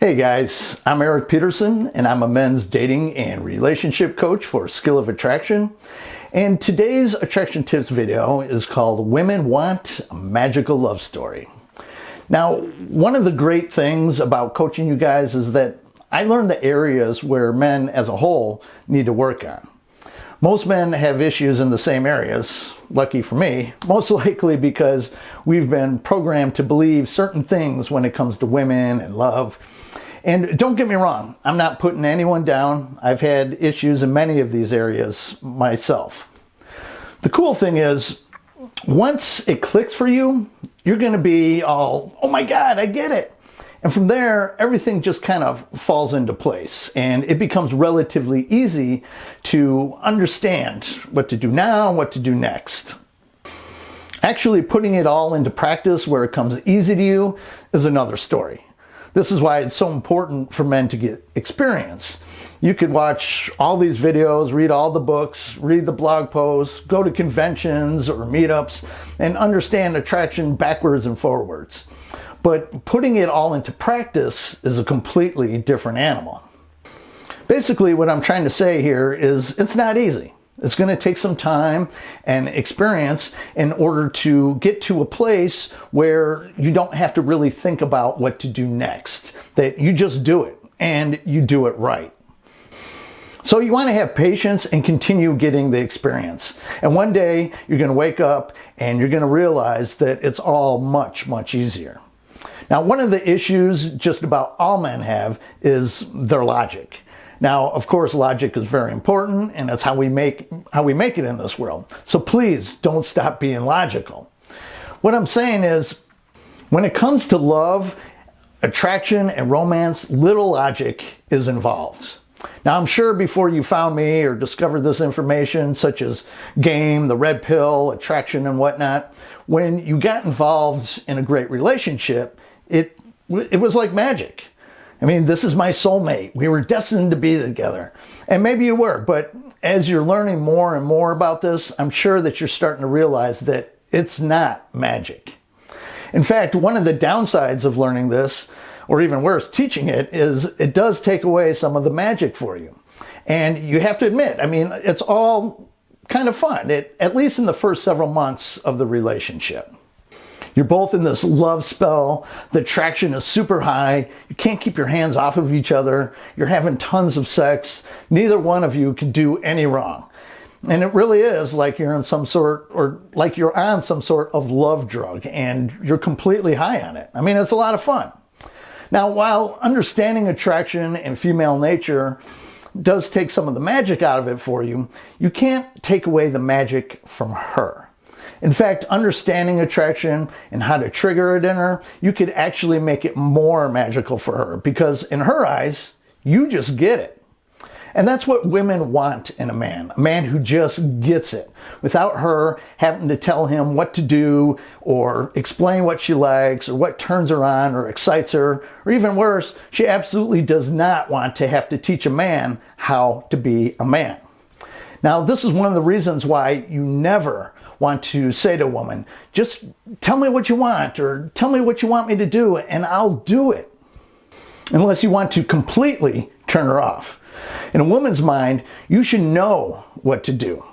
Hey guys, I'm Erik Peterson and I'm a men's dating and relationship coach for Skill of Attraction. And today's attraction tips video is called Women Want a Magical Love Story. Now, one of the great things about coaching you guys is that I learned the areas where men as a whole need to work on. Most men have issues in the same areas, lucky for me, most likely because we've been programmed to believe certain things when it comes to women and love. And don't get me wrong, I'm not putting anyone down. I've had issues in many of these areas myself. The cool thing is, once it clicks for you, you're going to be all, oh my God, I get it. And from there, everything just kind of falls into place and it becomes relatively easy to understand what to do now and what to do next. Actually putting it all into practice where it comes easy to you is another story. This is why it's so important for men to get experience. You could watch all these videos, read all the books, read the blog posts, go to conventions or meetups, and understand attraction backwards and forwards. But putting it all into practice is a completely different animal. Basically, what I'm trying to say here is it's not easy. It's going to take some time and experience in order to get to a place where you don't have to really think about what to do next. That you just do it and you do it right. So you want to have patience and continue getting the experience. And one day you're going to wake up and you're going to realize that it's all much, much easier. Now, one of the issues just about all men have is their logic. Now, of course, logic is very important, and that's how we make it in this world. So please don't stop being logical. What I'm saying is, when it comes to love, attraction, and romance, little logic is involved. Now, I'm sure before you found me or discovered this information, such as game, the red pill, attraction, and whatnot, when you got involved in a great relationship, it was like magic. I mean, this is my soulmate. We were destined to be together. And maybe you were, but as you're learning more and more about this, I'm sure that you're starting to realize that it's not magic. In fact, one of the downsides of learning this, or even worse, teaching it, is it does take away some of the magic for you. And you have to admit, I mean, it's all kind of fun, at least in the first several months of the relationship. You're both in this love spell. The attraction is super high. You can't keep your hands off of each other. You're having tons of sex. Neither one of you can do any wrong. And it really is like you're on some sort of love drug and you're completely high on it. I mean, it's a lot of fun. Now, while understanding attraction and female nature does take some of the magic out of it for you, you can't take away the magic from her. In fact, understanding attraction and how to trigger it in her, you could actually make it more magical for her because in her eyes, you just get it. And that's what women want in a man who just gets it without her having to tell him what to do or explain what she likes or what turns her on or excites her, or even worse, she absolutely does not want to have to teach a man how to be a man. Now, this is one of the reasons why you never want to say to a woman, just tell me what you want or tell me what you want me to do and I'll do it. Unless you want to completely turn her off. In a woman's mind, you should know what to do.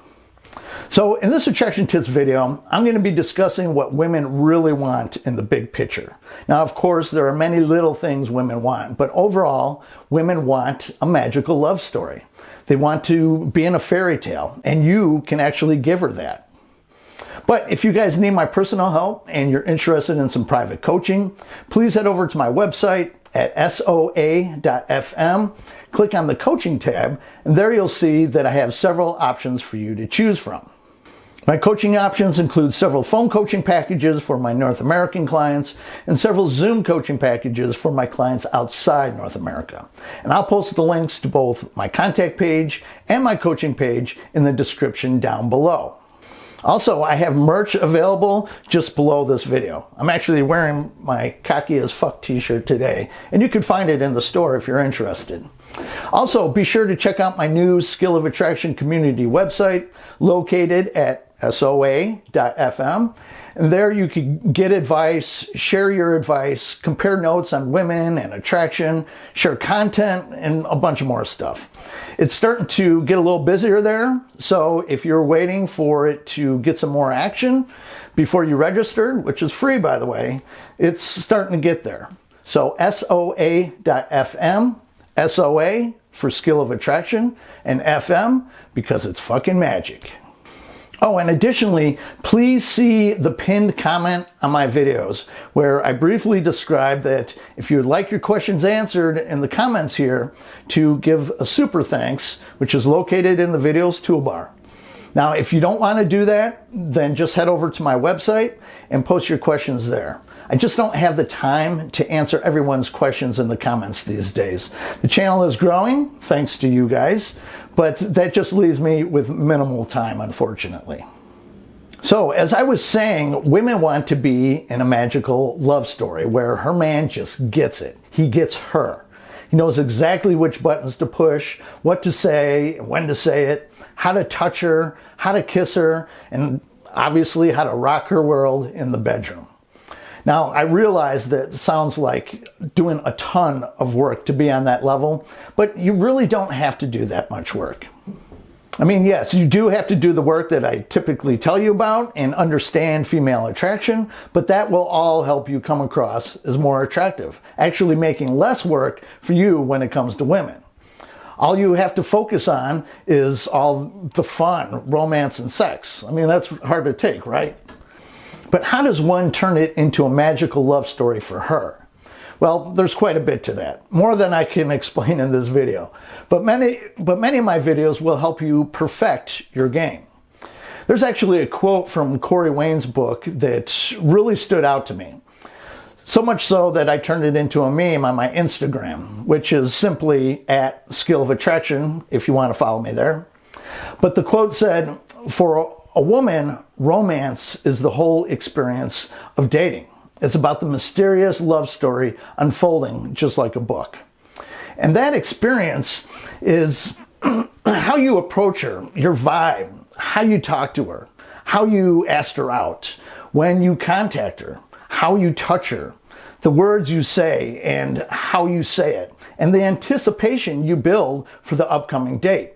So in this attraction tips video, I'm going to be discussing what women really want in the big picture. Now, of course, there are many little things women want, but overall, women want a magical love story. They want to be in a fairy tale, and you can actually give her that. But if you guys need my personal help and you're interested in some private coaching, please head over to my website at soa.fm, click on the coaching tab, and there you'll see that I have several options for you to choose from. My coaching options include several phone coaching packages for my North American clients and several Zoom coaching packages for my clients outside North America. And I'll post the links to both my contact page and my coaching page in the description down below. Also, I have merch available just below this video. I'm actually wearing my cocky as fuck t-shirt today, and you can find it in the store if you're interested. Also, be sure to check out my new Skill of Attraction community website located at soa.fm. And there you can get advice, share your advice, compare notes on women and attraction, share content, and a bunch of more stuff. It's starting to get a little busier there, so if you're waiting for it to get some more action before you register, which is free by the way, it's starting to get there. So soa.fm, SOA for Skill of Attraction, and FM because it's fucking magic. Oh, and additionally, please see the pinned comment on my videos where I briefly describe that if you would like your questions answered in the comments here, to give a super thanks, which is located in the video's toolbar. Now, if you don't want to do that, then just head over to my website and post your questions there. I just don't have the time to answer everyone's questions in the comments these days. The channel is growing, thanks to you guys, but that just leaves me with minimal time, unfortunately. So, as I was saying, women want to be in a magical love story where her man just gets it. He gets her. He knows exactly which buttons to push, what to say, when to say it, how to touch her, how to kiss her, and obviously how to rock her world in the bedroom. Now, I realize that it sounds like doing a ton of work to be on that level, but you really don't have to do that much work. I mean, yes, you do have to do the work that I typically tell you about and understand female attraction, but that will all help you come across as more attractive, actually making less work for you when it comes to women. All you have to focus on is all the fun, romance, and sex. I mean, that's hard to take, right? But how does one turn it into a magical love story for her? Well, there's quite a bit to that, more than I can explain in this video. But many of my videos will help you perfect your game. There's actually a quote from Corey Wayne's book that really stood out to me. So much so that I turned it into a meme on my Instagram, which is simply at Skill of Attraction, if you want to follow me there. But the quote said, "For a woman, romance is the whole experience of dating. It's about the mysterious love story unfolding just like a book." And that experience is how you approach her, your vibe, how you talk to her, how you ask her out, when you contact her, how you touch her, the words you say and how you say it, and the anticipation you build for the upcoming date.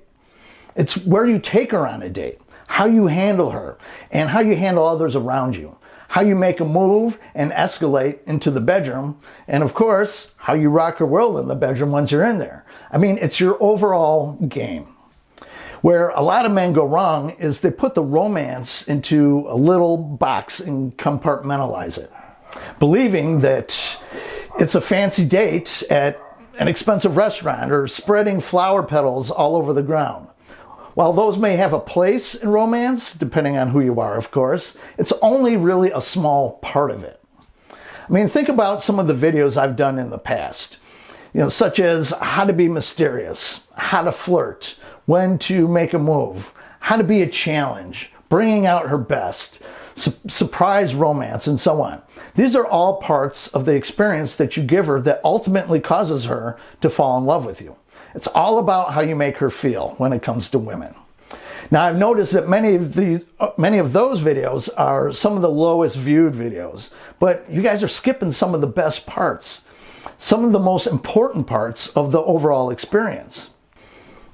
It's where you take her on a date, how you handle her, and how you handle others around you, how you make a move and escalate into the bedroom, and of course, how you rock her world in the bedroom once you're in there. I mean, it's your overall game. Where a lot of men go wrong is they put the romance into a little box and compartmentalize it, believing that it's a fancy date at an expensive restaurant or spreading flower petals all over the ground. While those may have a place in romance, depending on who you are, of course, it's only really a small part of it. I mean, think about some of the videos I've done in the past, such as how to be mysterious, how to flirt, when to make a move, how to be a challenge, bringing out her best, surprise romance, and so on. These are all parts of the experience that you give her that ultimately causes her to fall in love with you. It's all about how you make her feel when it comes to women. Now, I've noticed that many of those videos are some of the lowest viewed videos, but you guys are skipping some of the best parts, some of the most important parts of the overall experience.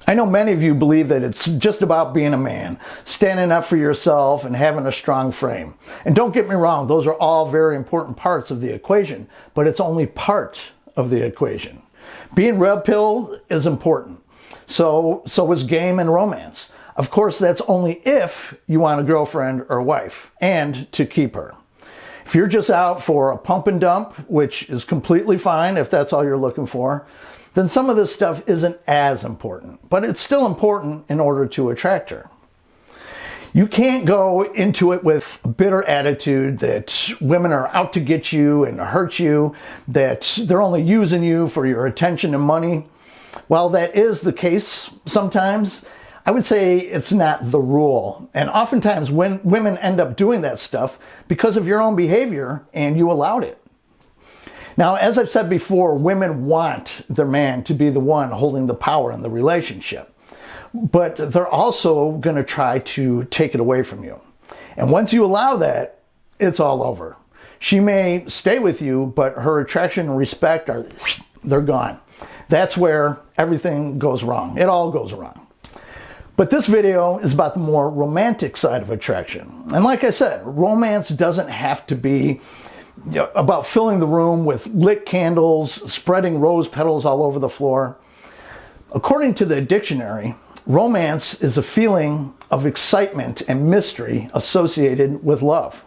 I know many of you believe that it's just about being a man, standing up for yourself and having a strong frame. And don't get me wrong, those are all very important parts of the equation, but it's only part of the equation. Being red-pilled is important. So is game and romance. Of course, that's only if you want a girlfriend or wife, and to keep her. If you're just out for a pump and dump, which is completely fine if that's all you're looking for, then some of this stuff isn't as important, but it's still important in order to attract her. You can't go into it with a bitter attitude that women are out to get you and hurt you, that they're only using you for your attention and money. While that is the case sometimes, I would say it's not the rule. And oftentimes when women end up doing that stuff because of your own behavior and you allowed it. Now, as I've said before, women want their man to be the one holding the power in the relationship, but they're also going to try to take it away from you. And once you allow that, it's all over. She may stay with you, but her attraction and respect they're gone. That's where everything goes wrong. It all goes wrong. But this video is about the more romantic side of attraction. And like I said, romance doesn't have to be about filling the room with lit candles, spreading rose petals all over the floor. According to the dictionary, romance is a feeling of excitement and mystery associated with love.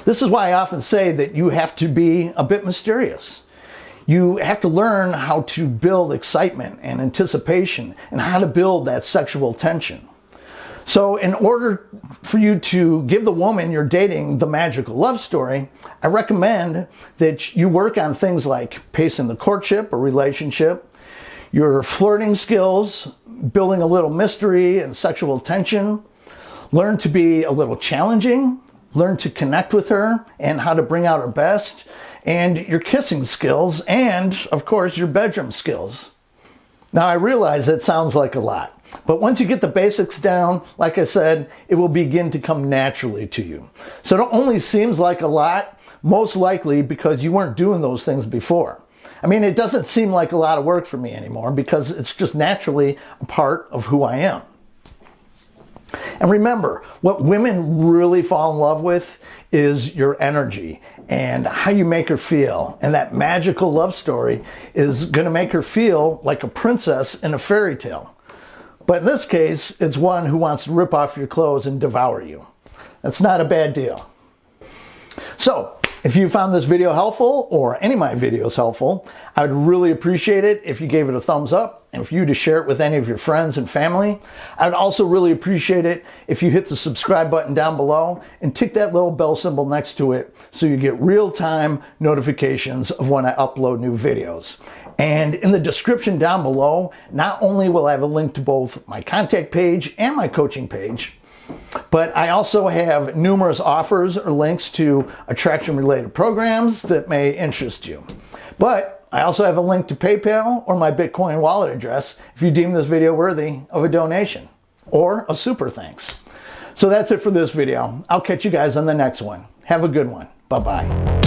This is why I often say that you have to be a bit mysterious. You have to learn how to build excitement and anticipation and how to build that sexual tension. So in order for you to give the woman you're dating the magical love story, I recommend that you work on things like pacing the courtship or relationship, your flirting skills, building a little mystery and sexual tension, learn to be a little challenging, learn to connect with her and how to bring out her best, and your kissing skills, and of course your bedroom skills. Now I realize that sounds like a lot, but once you get the basics down, like I said, it will begin to come naturally to you. So it only seems like a lot, most likely because you weren't doing those things before. I mean, it doesn't seem like a lot of work for me anymore because it's just naturally a part of who I am. And remember, what women really fall in love with is your energy and how you make her feel. And that magical love story is going to make her feel like a princess in a fairy tale. But in this case, it's one who wants to rip off your clothes and devour you. That's not a bad deal. So, if you found this video helpful, or any of my videos helpful, I would really appreciate it if you gave it a thumbs up, and for you to share it with any of your friends and family. I would also really appreciate it if you hit the subscribe button down below and tick that little bell symbol next to it so you get real-time notifications of when I upload new videos. And in the description down below, not only will I have a link to both my contact page and my coaching page, but I also have numerous offers or links to attraction-related programs that may interest you. But I also have a link to PayPal or my Bitcoin wallet address if you deem this video worthy of a donation or a super thanks. So that's it for this video. I'll catch you guys on the next one. Have a good one. Bye-bye.